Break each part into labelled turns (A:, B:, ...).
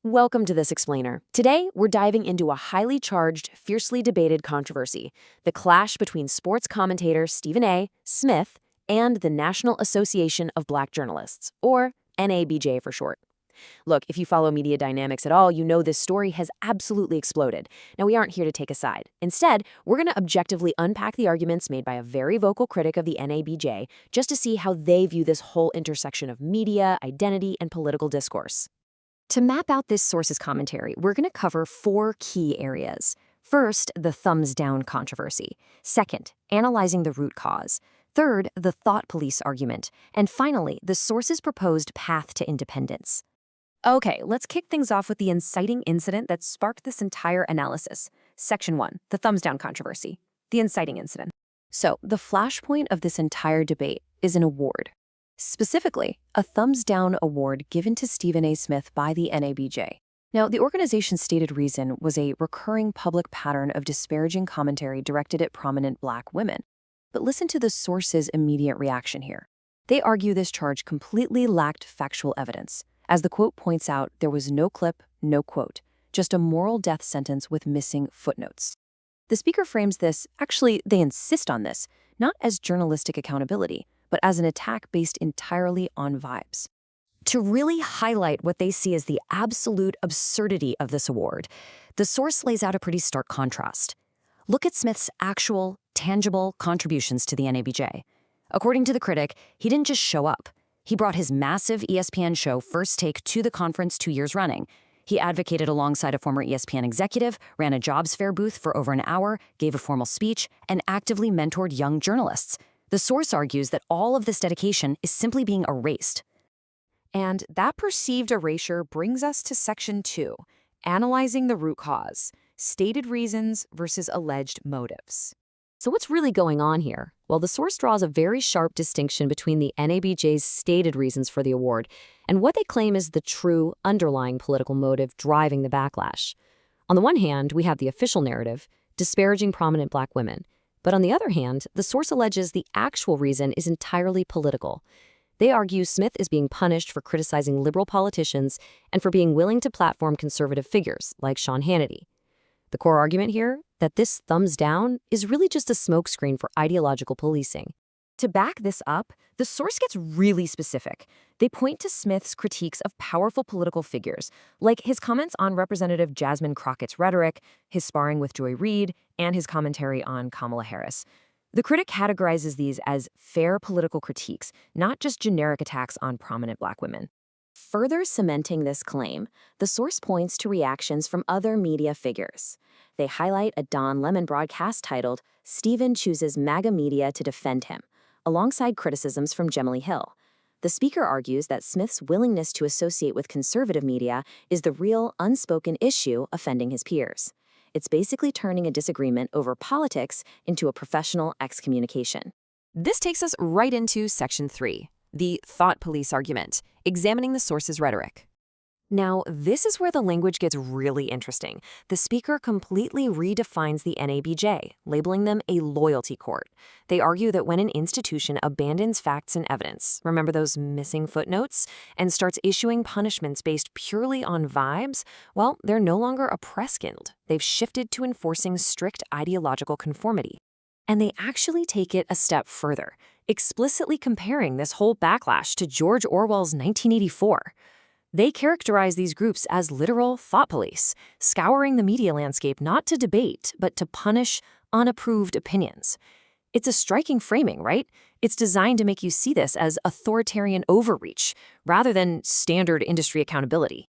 A: Welcome to This Explainer. Today, we're diving into a highly charged, fiercely debated controversy, the clash between sports commentator Stephen A. Smith and the National Association of Black Journalists, or NABJ for short. Look, if you follow media dynamics at all, you know this story has absolutely exploded. Now, we aren't here to take a side. Instead, we're going to objectively unpack the arguments made by a very vocal critic of the NABJ just to see how they view this whole intersection of media, identity, and political discourse. To map out this source's commentary, we're going to cover 4 key areas. First, the thumbs down controversy. Second, analyzing the root cause. Third, the thought police argument. And finally, the source's proposed path to independence. Okay, let's kick things off with the inciting incident that sparked this entire analysis. Section 1, the thumbs down controversy. The inciting incident. So, the flashpoint of this entire debate is an award. Specifically, a thumbs down award given to Stephen A. Smith by the NABJ. Now, the organization's stated reason was a recurring public pattern of disparaging commentary directed at prominent Black women. But listen to the source's immediate reaction here. They argue this charge completely lacked factual evidence. As the quote points out, there was no clip, no quote, just a moral death sentence with missing footnotes. The speaker frames this, actually, they insist on this, not as journalistic accountability, but as an attack based entirely on vibes. To really highlight what they see as the absolute absurdity of this award, the source lays out a pretty stark contrast. Look at Smith's actual, tangible contributions to the NABJ. According to the critic, he didn't just show up. He brought his massive ESPN show First Take to the conference 2 years running. He advocated alongside a former ESPN executive, ran a jobs fair booth for over an hour, gave a formal speech, and actively mentored young journalists. The source argues that all of this dedication is simply being erased. And that perceived erasure brings us to Section 2, analyzing the root cause, stated reasons versus alleged motives. So what's really going on here? Well, the source draws a very sharp distinction between the NABJ's stated reasons for the award and what they claim is the true underlying political motive driving the backlash. On the one hand, we have the official narrative, disparaging prominent Black women. But on the other hand, the source alleges the actual reason is entirely political. They argue Smith is being punished for criticizing liberal politicians and for being willing to platform conservative figures like Sean Hannity. The core argument here, that this thumbs down is really just a smokescreen for ideological policing. To back this up, the source gets really specific. They point to Smith's critiques of powerful political figures, like his comments on Representative Jasmine Crockett's rhetoric, his sparring with Reid, and his commentary on Kamala Harris. The critic categorizes these as fair political critiques, not just generic attacks on prominent Black women. Further cementing this claim, the source points to reactions from other media figures. They highlight a Don Lemon broadcast titled, "Stephen Chooses MAGA Media to Defend Him," alongside criticisms from Gemily Hill. The speaker argues that Smith's willingness to associate with conservative media is the real, unspoken issue offending his peers. It's basically turning a disagreement over politics into a professional excommunication. This takes us right into Section 3, the thought police argument, examining the source's rhetoric. Now, this is where the language gets really interesting. The speaker completely redefines the NABJ, labeling them a loyalty court. They argue that when an institution abandons facts and evidence, remember those missing footnotes, and starts issuing punishments based purely on vibes, well, they're no longer a press guild. They've shifted to enforcing strict ideological conformity. And they actually take it a step further, explicitly comparing this whole backlash to George Orwell's 1984. They characterize these groups as literal thought police, scouring the media landscape not to debate, but to punish unapproved opinions. It's a striking framing, right? It's designed to make you see this as authoritarian overreach, rather than standard industry accountability.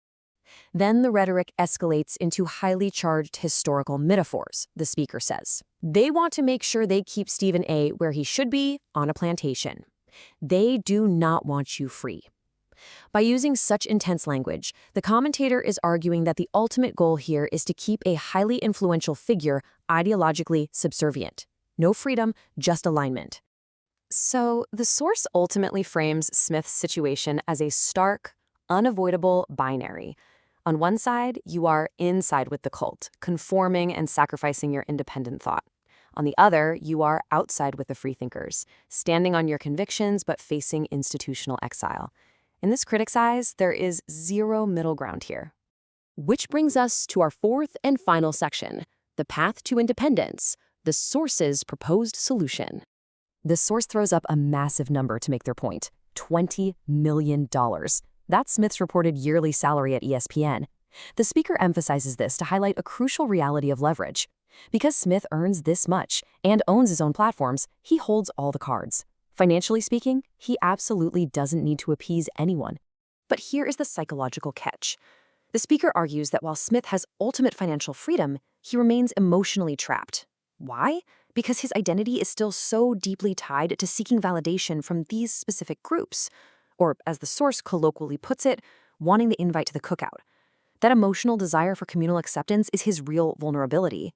A: Then the rhetoric escalates into highly charged historical metaphors, the speaker says. They want to make sure they keep Stephen A. where he should be, on a plantation. They do not want you free. By using such intense language, the commentator is arguing that the ultimate goal here is to keep a highly influential figure ideologically subservient. No freedom, just alignment. So, the source ultimately frames Smith's situation as a stark, unavoidable binary. On one side, you are inside with the cult, conforming and sacrificing your independent thought. On the other, you are outside with the freethinkers, standing on your convictions but facing institutional exile. In this critic's eyes, there is zero middle ground here.
B: Which brings us to our fourth and final section, the path to independence, the source's proposed solution.
A: The source throws up a massive number to make their point, $20 million. That's Smith's reported yearly salary at ESPN. The speaker emphasizes this to highlight a crucial reality of leverage. Because Smith earns this much and owns his own platforms, he holds all the cards. Financially speaking, he absolutely doesn't need to appease anyone. But here is the psychological catch. The speaker argues that while Smith has ultimate financial freedom, he remains emotionally trapped. Why? Because his identity is still so deeply tied to seeking validation from these specific groups. Or, as the source colloquially puts it, wanting the invite to the cookout. That emotional desire for communal acceptance is his real vulnerability.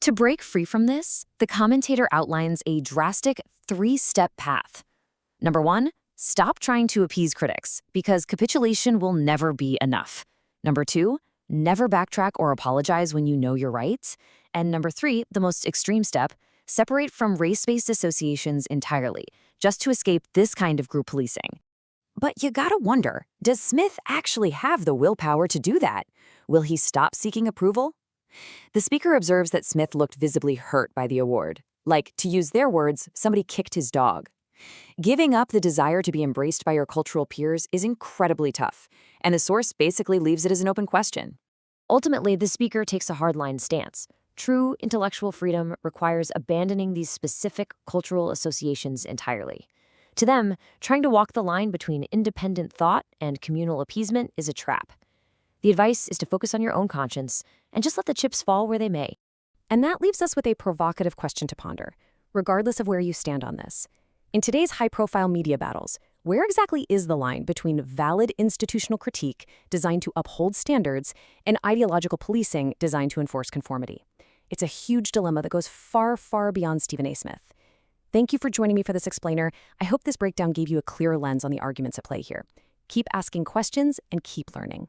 A: To break free from this, the commentator outlines a drastic 3-step path. Number 1, stop trying to appease critics, because capitulation will never be enough. Number 2, never backtrack or apologize when you know you're right. And number 3, the most extreme step, separate from race-based associations entirely, just to escape this kind of group policing. But you gotta wonder, does Smith actually have the willpower to do that? Will he stop seeking approval? The speaker observes that Smith looked visibly hurt by the award. Like, to use their words, somebody kicked his dog. Giving up the desire to be embraced by your cultural peers is incredibly tough, and the source basically leaves it as an open question.
B: Ultimately, the speaker takes a hardline stance. True intellectual freedom requires abandoning these specific cultural associations entirely. To them, trying to walk the line between independent thought and communal appeasement is a trap. The advice is to focus on your own conscience and just let the chips fall where they may.
A: And that leaves us with a provocative question to ponder, regardless of where you stand on this. In today's high-profile media battles, where exactly is the line between valid institutional critique designed to uphold standards and ideological policing designed to enforce conformity? It's a huge dilemma that goes far, far beyond Stephen A. Smith. Thank you for joining me for this explainer. I hope this breakdown gave you a clear lens on the arguments at play here. Keep asking questions and keep learning.